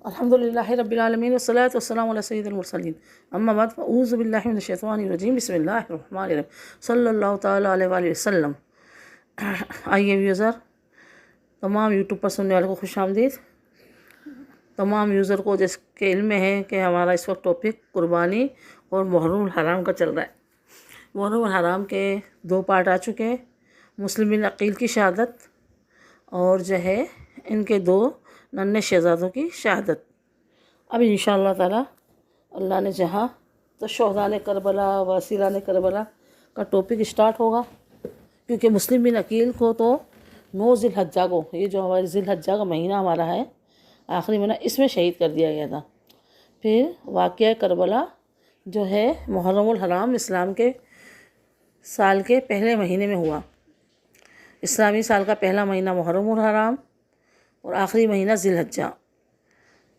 الحمد للہ رب العالمین والصلاۃ والسلام علی سید المرسلین اما بعد فاعوذ باللہ من الشیطان الرجیم بسم اللہ الرحمن الرحیم صلی اللہ تعالیٰ علیہ وآلہ وسلم۔ آئیے یوزر، تمام یوٹیوب پر سننے والوں کو خوش آمدید۔ تمام یوزر کو جس کے علم میں ہے کہ ہمارا اس وقت ٹاپک قربانی اور محرم الحرام کا چل رہا ہے۔ محرم الحرام کے 2 پارٹ آ چکے ہیں، مسلم بن عقیل کی شہادت اور جو ہے ان کے 2 ننھے شہزادوں کی شہادت۔ اب انشاءاللہ تعالیٰ اللہ نے چاہا تو شہداء کربلا و اسیران کربلا کا ٹاپک اسٹارٹ ہوگا، کیونکہ مسلم بن عقیل کو تو 9 ذی الحجہ کو، یہ جو ہمارے ذی الحجہ کا مہینہ ہمارا ہے آخری مہینہ، اس میں شہید کر دیا گیا تھا۔ پھر واقعہ کربلا جو ہے محرم الحرام اسلام کے سال کے پہلے مہینے میں ہوا۔ اسلامی سال کا پہلا مہینہ محرم الحرام اور آخری مہینہ ذی الحجہ،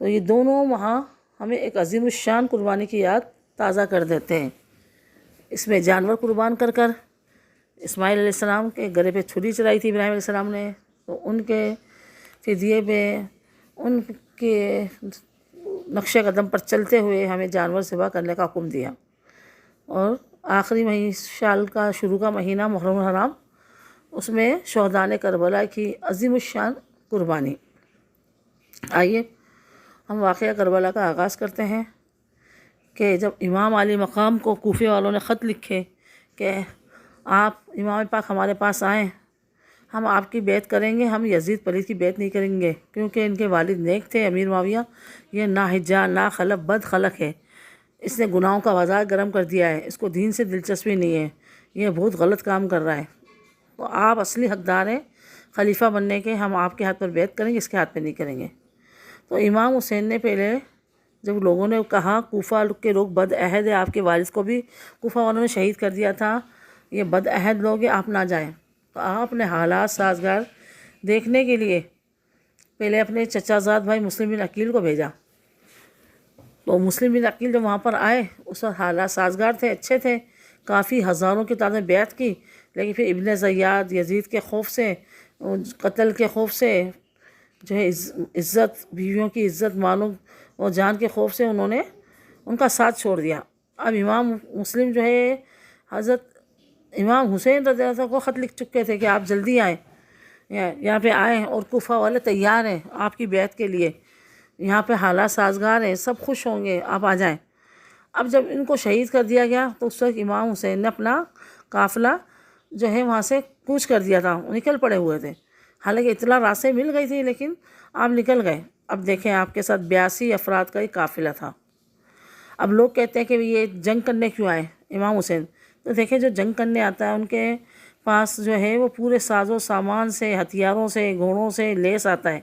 تو یہ دونوں وہاں ہمیں ایک عظیم الشان قربانی کی یاد تازہ کر دیتے ہیں۔ اس میں جانور قربان کر کر اسماعیل علیہ السلام کے گلے پہ چھری چلائی تھی ابراہیم علیہ السلام نے، تو ان کے فدیے پہ ان کے نقش قدم پر چلتے ہوئے ہمیں جانور ذبح کرنے کا حکم دیا۔ اور آخری سال کا شروع کا مہینہ محرم الحرام، اس میں شہداء کربلا کی عظیم الشان قربانی۔ آئیے ہم واقعہ کربلا کا آغاز کرتے ہیں کہ جب امام علی مقام کو کوفے والوں نے خط لکھے کہ آپ امام پاک ہمارے پاس آئیں، ہم آپ کی بیعت کریں گے، ہم یزید پلید کی بیعت نہیں کریں گے، کیونکہ ان کے والد نیک تھے امیر معاویہ، یہ ناحجہ ناخلف بد خلق ہے، اس نے گناہوں کا بازار گرم کر دیا ہے، اس کو دین سے دلچسپی نہیں ہے، یہ بہت غلط کام کر رہا ہے، تو آپ اصلی حقدار ہیں خلیفہ بننے کے، ہم آپ کے ہاتھ پر بیعت کریں گے، اس کے ہاتھ پہ نہیں کریں گے۔ تو امام حسین نے پہلے جب لوگوں نے کہا کوفہ کے لوگ بد عہد ہے، آپ کے والد کو بھی کوفہ والوں نے شہید کر دیا تھا، یہ بد عہد لوگ ہیں، آپ نہ جائیں، تو آپ نے حالات سازگار دیکھنے کے لیے پہلے اپنے چچا زاد بھائی مسلم بن عقیل کو بھیجا۔ تو مسلم بن عقیل جب وہاں پر آئے، اس وقت حالات سازگار تھے، اچھے تھے، کافی ہزاروں کی تعداد میں بیعت کی، لیکن پھر ابن زیاد یزید کے خوف سے، قتل کے خوف سے، جو ہے عزت، بیویوں کی عزت، مالوں اور جان کے خوف سے انہوں نے ان کا ساتھ چھوڑ دیا۔ اب امام مسلم جو ہے حضرت امام حسین رضی اللہ عنہ کو خط لکھ چکے تھے کہ آپ جلدی آئیں، یہاں پہ آئیں، اور کوفہ والے تیار ہیں آپ کی بیعت کے لیے، یہاں پہ حالات سازگار ہیں، سب خوش ہوں گے، آپ آ جائیں۔ اب جب ان کو شہید کر دیا گیا تو اس وقت امام حسین نے اپنا قافلہ جو ہے وہاں سے کوچ کر دیا تھا، نکل پڑے ہوئے تھے، حالانکہ اطلاع راستے مل گئی تھی لیکن آپ نکل گئے۔ اب دیکھیں آپ کے ساتھ 82 افراد کا ایک قافلہ تھا۔ اب لوگ کہتے ہیں کہ یہ جنگ کرنے کیوں آئے امام حسین، تو دیکھیں جو جنگ کرنے آتا ہے ان کے پاس جو ہے وہ پورے ساز و سامان سے، ہتھیاروں سے، گھوڑوں سے لیس آتا ہے،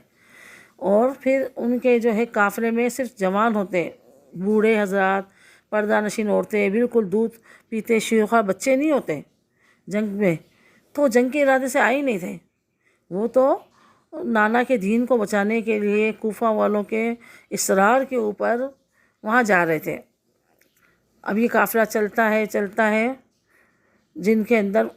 اور پھر ان کے جو ہے قافلے میں صرف جوان ہوتے ہیں، بوڑھے حضرات، پردہ نشین عورتیں، بالکل دودھ پیتے شیوخا بچے نہیں ہوتے جنگ میں، تو جنگ کے ارادے سے آئے ہی نہیں تھے، وہ تو نانا کے دین کو بچانے کے لیے کوفہ والوں کے اصرار کے اوپر وہاں جا رہے تھے۔ اب یہ قافلہ چلتا ہے، جن کے اندر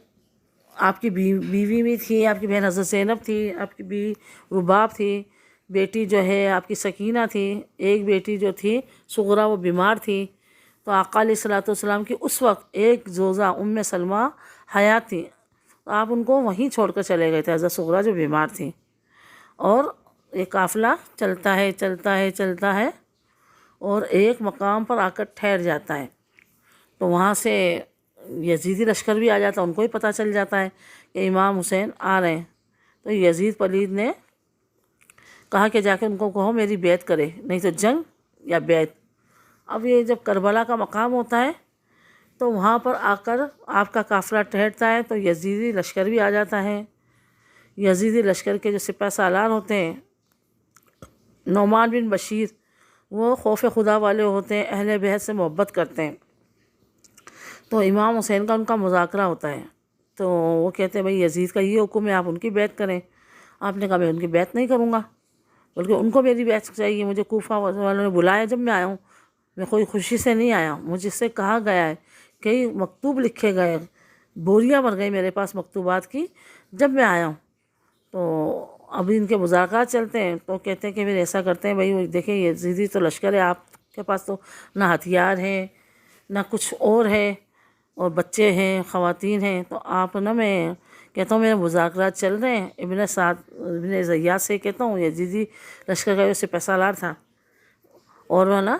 آپ کی بیوی بھی تھی، آپ کی بہن حضرت زینب تھی، آپ کی بیوی رباب تھی، بیٹی جو ہے آپ کی سکینہ تھی، ایک بیٹی جو تھی صغرا وہ بیمار تھی، تو آقا علیہ الصلوۃ والسلام کی اس وقت ایک زوجہ ام سلمہ حیات تھی، تو آپ ان کو وہیں چھوڑ کر چلے گئے تھے، حضرت صغرا جو بیمار تھی، اور یہ قافلہ چلتا ہے اور ایک مقام پر آ کر ٹھہر جاتا ہے، تو وہاں سے یزیدی لشکر بھی آ جاتا ہے، ان کو ہی پتہ چل جاتا ہے کہ امام حسین آ رہے ہیں، تو یزید پلید نے کہا کہ جا کے ان کو کہو میری بیعت کرے، نہیں تو جنگ یا بیعت۔ اب یہ جب کربلا کا مقام ہوتا ہے تو وہاں پر آ کر آپ کا قافلہ ٹھہرتا ہے، تو یزیدی لشکر بھی آ جاتا ہے۔ یزیدی لشکر کے جو سپہ سالار ہوتے ہیں، نعمان بن بشیر، وہ خوف خدا والے ہوتے ہیں، اہل بیت سے محبت کرتے ہیں، تو امام حسین کا ان کا مذاکرہ ہوتا ہے، تو وہ کہتے ہیں بھائی یزید کا یہ حکم ہے آپ ان کی بیعت کریں۔ آپ نے کہا میں ان کی بیعت نہیں کروں گا، بلکہ ان کو میری بیعت چاہیے، مجھے کوفہ والوں نے بلایا، جب میں آیا ہوں میں کوئی خوشی سے نہیں آیا ہوں، مجھ سے کہا گیا ہے، کئی مکتوب لکھے گئے، بوریاں بھر گئی میرے پاس مکتوبات کی، جب میں آیا ہوں، تو ابھی ان کے مذاکرات چلتے ہیں تو کہتے ہیں کہ پھر ایسا کرتے ہیں بھائی دیکھیں یزیدی تو لشکر ہے، آپ کے پاس تو نہ ہتھیار ہیں نہ کچھ اور ہے، اور بچے ہیں خواتین ہیں، تو آپ نا میں کہتا ہوں میرے مذاکرات چل رہے ہیں ابن زیاد سے کہتا ہوں یزیدی لشکر کا اس سے پیسہ لار تھا، اور وہ نا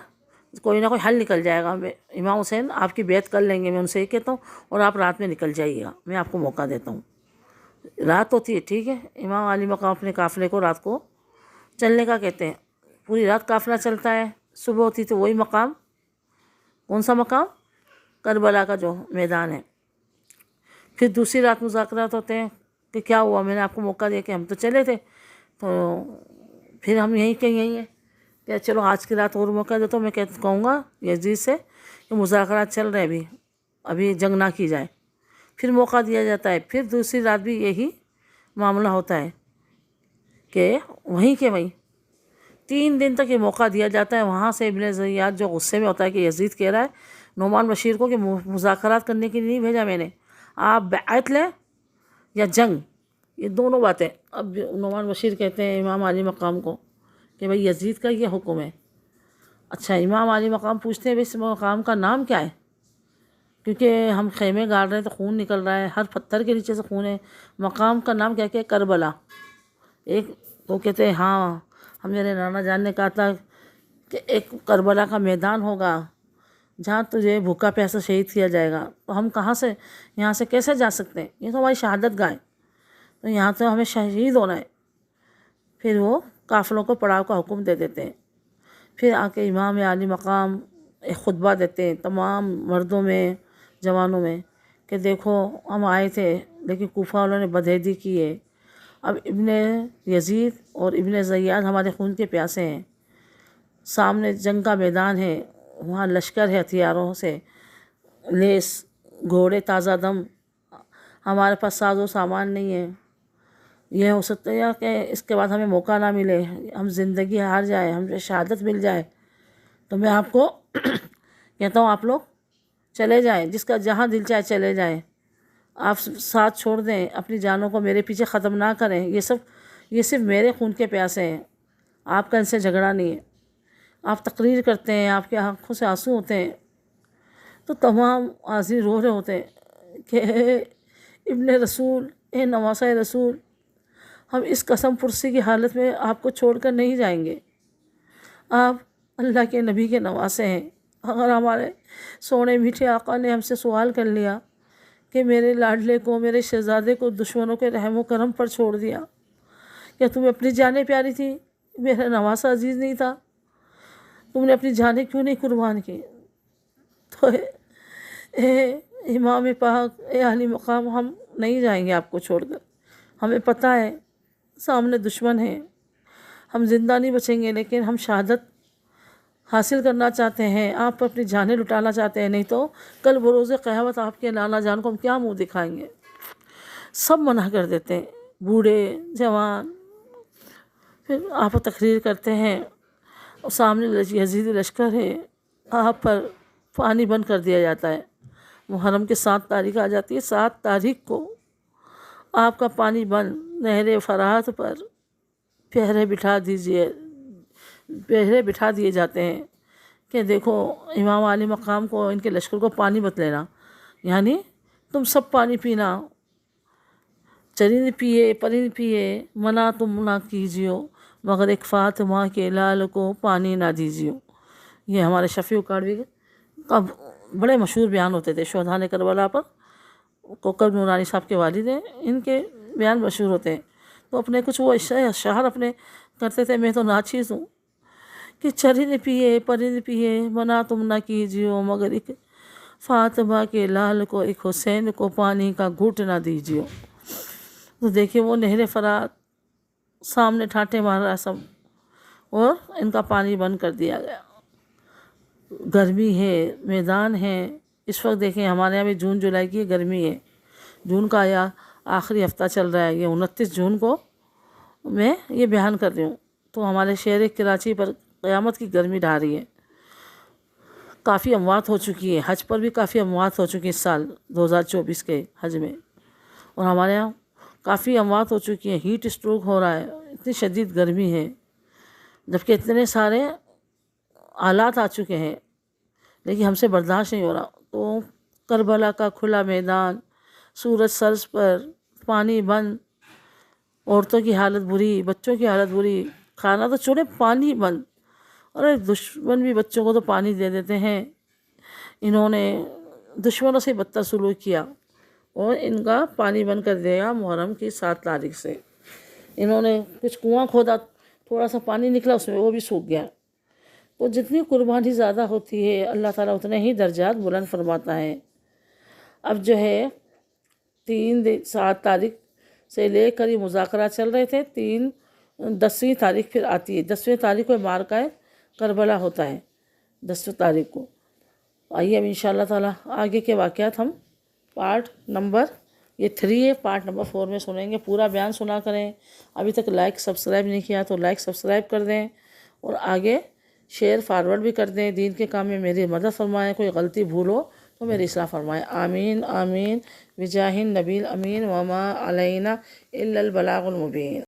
کوئی نہ کوئی حل نکل جائے گا، امام حسین آپ کی بیعت کر لیں گے، میں ان سے یہ کہتا ہوں، اور آپ رات میں نکل جائیے گا، میں آپ کو موقع دیتا ہوں۔ رات ہوتی ہے، ٹھیک ہے، امام علی مقام اپنے قافلے کو رات کو چلنے کا کہتے ہیں، پوری رات قافلہ چلتا ہے، صبح ہوتی تو وہی مقام، کون سا مقام؟ کربلا کا جو میدان ہے۔ پھر دوسری رات مذاکرات ہوتے ہیں کہ کیا ہوا، میں نے آپ کو موقع دیا کہ ہم تو چلے تھے، تو پھر ہم یہیں ہیں کہ چلو آج کی رات اور موقع دے، تو میں کہوں گا یزید سے کہ مذاکرات چل رہے ہیں، ابھی جنگ نہ کی جائے، پھر موقع دیا جاتا ہے، پھر دوسری رات بھی یہی معاملہ ہوتا ہے کہ وہیں 3 دن تک یہ موقع دیا جاتا ہے۔ وہاں سے ابن زیاد جو غصے میں ہوتا ہے کہ یزید کہہ رہا ہے نعمان بشیر کو کہ مذاکرات کرنے کے لیے نہیں بھیجا میں نے، آپ بیعت لیں یا جنگ، یہ دونوں باتیں۔ اب نعمان بشیر کہتے ہیں امام علی مقام کو کہ بھئی یزید کا یہ حکم ہے۔ اچھا، امام علی مقام پوچھتے ہیں بھئی اس مقام کا نام کیا ہے، کیونکہ ہم خیمے گاڑ رہے ہیں تو خون نکل رہا ہے، ہر پتھر کے نیچے سے خون ہے، مقام کا نام کیا کہ کربلا۔ ایک وہ کہتے ہیں ہاں، ہم میرے نانا جان نے کہا تھا کہ ایک کربلا کا میدان ہوگا جہاں تجھے بھوکا پیاسا شہید کیا جائے گا، تو ہم کہاں سے یہاں سے کیسے جا سکتے ہیں، یہ تو ہماری شہادت گاہ ہے، تو یہاں تو ہمیں شہید ہونا ہے۔ پھر وہ قافلوں کو پڑاؤ کا حکم دے دیتے ہیں، پھر آ کے امام علی مقام ایک خطبہ دیتے ہیں تمام مردوں میں جوانوں میں کہ دیکھو ہم آئے تھے لیکن کوفہ والوں نے بدعہدی کی ہے، اب ابن یزید اور ابن زیاد ہمارے خون کے پیاسے ہیں، سامنے جنگ کا میدان ہے، وہاں لشکر ہے ہتھیاروں سے لیس، گھوڑے تازہ دم، ہمارے پاس ساز و سامان نہیں ہے، یہ ہو سکتا ہے کہ اس کے بعد ہمیں موقع نہ ملے، ہم زندگی ہار جائے، ہمیں شہادت مل جائے، تو میں آپ کو کہتا ہوں آپ لوگ چلے جائیں، جس کا جہاں دل چاہے چلے جائیں، آپ ساتھ چھوڑ دیں، اپنی جانوں کو میرے پیچھے ختم نہ کریں، یہ صرف میرے خون کے پیاسے ہیں، آپ کا ان سے جھگڑا نہیں ہے۔ آپ تقریر کرتے ہیں، آپ کی آنکھوں سے آنسو ہوتے ہیں، تو تمام حاضرین رو رہے ہوتے ہیں کہ اے ابن رسول، اے نواسہ رسول، ہم اس قسم پرسی کی حالت میں آپ کو چھوڑ کر نہیں جائیں گے، آپ اللہ کے نبی کے نواسے ہیں، اگر ہمارے سونے میٹھے آقا نے ہم سے سوال کر لیا کہ میرے لاڈلے کو، میرے شہزادے کو دشمنوں کے رحم و کرم پر چھوڑ دیا، کیا تمہیں اپنی جانیں پیاری تھی، میرا نواسہ عزیز نہیں تھا، تم نے اپنی جانیں کیوں نہیں قربان کی؟ تو اے امام پاک، اے علی مقام، ہم نہیں جائیں گے آپ کو چھوڑ کر، ہمیں پتہ ہے سامنے دشمن ہیں، ہم زندہ نہیں بچیں گے، لیکن ہم شہادت حاصل کرنا چاہتے ہیں، آپ پر اپنی جانیں لٹانا چاہتے ہیں، نہیں تو کل بروز قیامت آپ کے نانا جان کو ہم کیا منہ دکھائیں گے۔ سب منع کر دیتے ہیں، بوڑھے جوان، پھر آپ تقریر کرتے ہیں، اور سامنے یزیدی لشکر ہے، آپ پر پانی بند کر دیا جاتا ہے، محرم کے 7 تاریخ آ جاتی ہے، 7 تاریخ کو آپ کا پانی بند، نہر فرات پر پہرے بٹھا دیے جاتے ہیں کہ دیکھو امام علی مقام کو، ان کے لشکر کو پانی مت لینا، یعنی تم سب پانی پینا، چرند پیے پرند پیے، منع تم نہ کیجیو، مگر ایک فاطمہ کے لال کو پانی نہ دیجیو۔ یہ ہمارے شفیع کاڑوی کا بڑے مشہور بیان ہوتے تھے، شہدائے کربلا پر، کوکب نورانی صاحب کے والد ہیں، ان کے بیان مشہور ہوتے ہیں، تو اپنے کچھ وہ اشعار اپنے کرتے تھے، میں تو ناچیز ہوں کہ چرند پیے پرند پیے، منع تم نہ کیجیو، مگر ایک فاطمہ کے لال کو، ایک حسین کو پانی کا گھوٹ نہ دیجیو۔ تو دیکھیے وہ نہر فرات سامنے ٹھاٹھے مار رہا سب، اور ان کا پانی بند کر دیا گیا۔ گرمی ہے، میدان ہے، اس وقت دیکھیں ہمارے یہاں بھی جون جولائی کی گرمی ہے، جون کا یا آخری ہفتہ چل رہا ہے، یہ 29 جون کو میں یہ بیان کر رہی ہوں، تو ہمارے شہر کراچی پر قیامت کی گرمی ڈھا رہی ہے، کافی اموات ہو چکی ہے، حج پر بھی کافی اموات ہو چکی اس سال 2024 کے حج میں، اور ہمارے یہاں کافی اموات ہو چکی ہیں، ہیٹ اسٹروک ہو رہا ہے، اتنی شدید گرمی ہے، جبکہ اتنے سارے حالات آ چکے ہیں لیکن ہم سے برداشت نہیں ہو رہا۔ تو کربلا کا کھلا میدان، سورج سرز پر، پانی بند، عورتوں کی حالت بری، بچوں کی حالت بری، کھانا تو چھوڑے پانی بند، اور دشمن بھی بچوں کو تو پانی دے دیتے ہیں۔ انہوں نے دشمنوں سے بدتر سلوک کیا اور ان کا پانی بند کر دیا محرم کی 7 تاریخ سے۔ انہوں نے کچھ کنواں کھودا، تھوڑا سا پانی نکلا اس میں، وہ بھی سوکھ گیا۔ تو جتنی قربانی زیادہ ہوتی ہے اللہ تعالیٰ اتنے ہی درجات بلند فرماتا ہے۔ اب جو ہے 7 تاریخ سے لے کر یہ مذاکرات چل رہے تھے، 10ویں تاریخ پھر آتی ہے، 10ویں تاریخ کو معرکہ کربلا ہوتا ہے، 10ویں تاریخ کو۔ آئیے اب انشاءاللہ تعالیٰ آگے کے واقعات ہم پارٹ نمبر 3 ہے، پارٹ نمبر 4 میں سنیں گے۔ پورا بیان سنا کریں، ابھی تک لائک سبسکرائب نہیں کیا تو لائک سبسکرائب کر دیں، اور آگے شیئر فارورڈ بھی کر دیں۔ دین کے کام میں میری مدد فرمائیں، کوئی غلطی بھول ہو تو میری اصلاح فرمائیں، آمین آمین بجاہ النبی الامین وما علینا الا البلاغ المبین۔